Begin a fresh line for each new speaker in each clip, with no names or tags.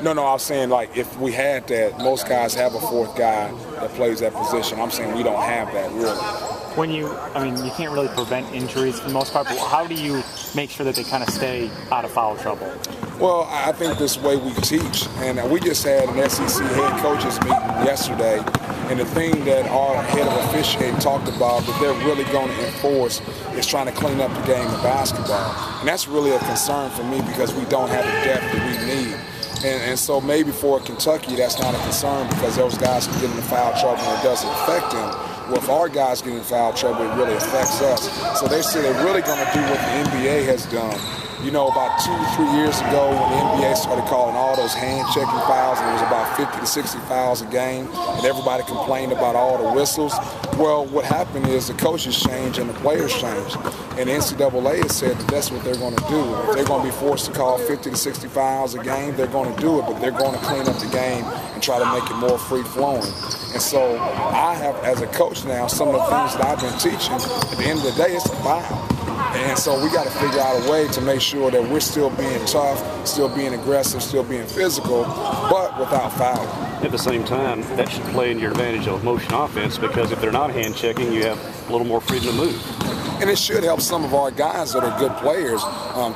No, I was saying, like, if we had that, most guys have a fourth guy that plays that position. I'm saying we don't have that, really.
You can't really prevent injuries for the most part, but how do you make sure that they kind of stay out of foul trouble?
Well, I think this way we teach, and we just had an SEC head coaches meeting yesterday, and the thing that our head of officiating talked about that they're really going to enforce is trying to clean up the game of basketball. And that's really a concern for me because we don't have the depth that we need. And so maybe for Kentucky, that's not a concern because those guys can get into foul trouble and it doesn't affect them. Well, if our guys get in foul trouble, it really affects us. So they say they're really going to do what the NBA has done. You know, about 2 or 3 years ago when the NBA started calling all those hand-checking fouls, and it was about 50 to 60 fouls a game, and everybody complained about all the whistles. Well, what happened is the coaches changed and the players changed. And the NCAA has said that that's what they're going to do. If they're going to be forced to call 50 to 60 fouls a game, they're going to do it, but they're going to clean up the game and try to make it more free-flowing. And so I have, as a coach now, some of the things that I've been teaching, at the end of the day, it's a foul. And so we got to figure out a way to make sure that we're still being tough, still being aggressive, still being physical, but without fouling.
At the same time, that should play in your advantage of motion offense because if they're not hand-checking, you have a little more freedom to move.
And it should help some of our guys that are good players.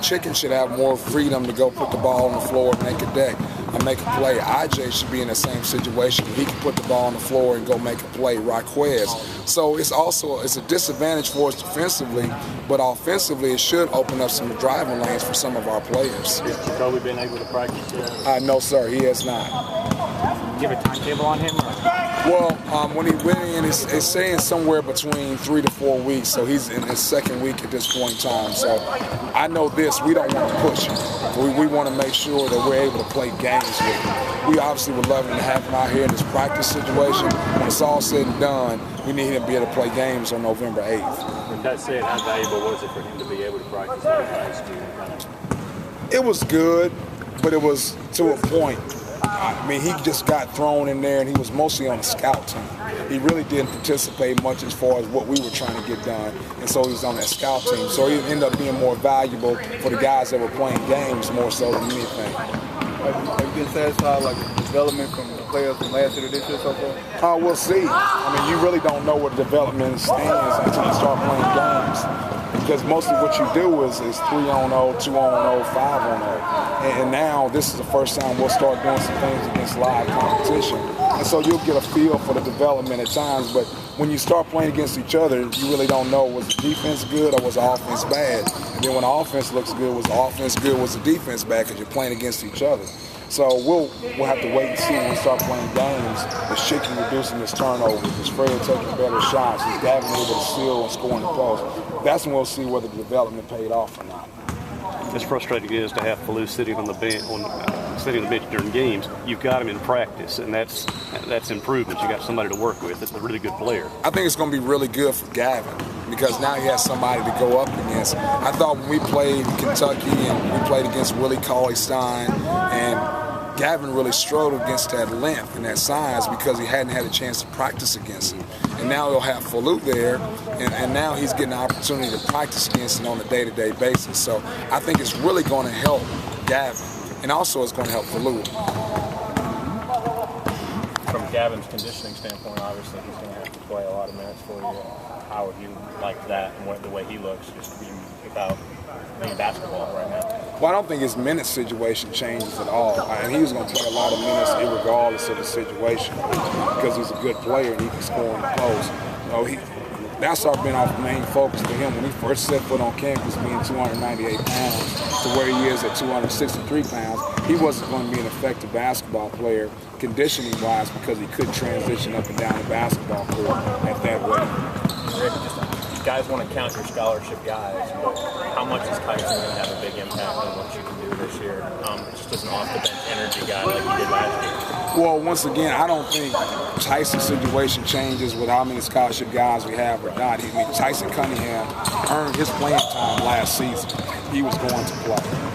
Chicken should have more freedom to go put the ball on the floor and make a deck. Make a play. IJ should be in the same situation. He can put the ball on the floor and go make a play. Raquez. So it's a disadvantage for us defensively, but offensively it should open up some driving lanes for some of our players.
Has Jacoby been able to practice yet?
No, sir, he has not.
Do you have a timetable on him?
Well, when he went in, it's saying somewhere between 3 to 4 weeks, so he's in his second week at this point in time. So I know this, we don't want to push him. We want to make sure that we're able to play games with him. We obviously would love him to have him out here in this practice situation. When it's all said and done, we need him to be able to play games on November 8th.
With that said, how valuable was it for him to be able to practice in high school?
It was good, but it was to a point. I mean, he just got thrown in there, and he was mostly on the scout team. He really didn't participate much as far as what we were trying to get done, and so he was on that scout team. So he ended up being more valuable for the guys that were playing games more so than anything.
Have you been satisfied, like, the development from the players from last year to this year so far?
We'll see. I mean, you really don't know where the development stands until you start playing games. Because mostly what you do is 3-on-0, 2-on-0, 5-on-0. And now this is the first time we'll start doing some things against live competition. And so you'll get a feel for the development at times, but when you start playing against each other, you really don't know, was the defense good or was the offense bad? And then when the offense looks good, was the offense good, was the defense bad, because you're playing against each other. So we'll have to wait and see when we start playing games. Is Chicken reducing his turnovers? Is Fred taking better shots? Is Gavin able to steal and score in the post? That's when we'll see whether the development paid off or not.
As frustrating it is to have Falou sitting on the bench, during games, you've got him in practice, and that's improvement. You got somebody to work with. It's a really good player.
I think it's going to be really good for Gavin because now he has somebody to go up against. I thought when we played Kentucky and we played against Willie Cauley-Stein, and Gavin really struggled against that length and that size because he hadn't had a chance to practice against him. And now he'll have Falou there, and now he's getting the opportunity to practice against him on a day-to-day basis. So I think it's really going to help Gavin, and also it's going to help Falou.
From Gavin's conditioning standpoint, obviously he's going to have to play a lot of minutes for you. How would you like that and the way he looks just being without playing basketball right now?
Well, I don't think his minute situation changes at all. And he was going to play a lot of minutes regardless of the situation because he's a good player and he can score in the post. That's been our main focus for him when he first set foot on campus, being 298 pounds to where he is at 263 pounds. He wasn't going to be an effective basketball player conditioning-wise because he couldn't transition up and down the basketball court at that rate.
Guys want to count your scholarship guys, but how much is Tyson going to have a big impact on what you can do this year? Just as an off-the-bench energy guy like you did last year.
Well, once again, I don't think Tyson's situation changes with how many scholarship guys we have or not. Tyson Cunningham earned his playing time last season. He was going to play.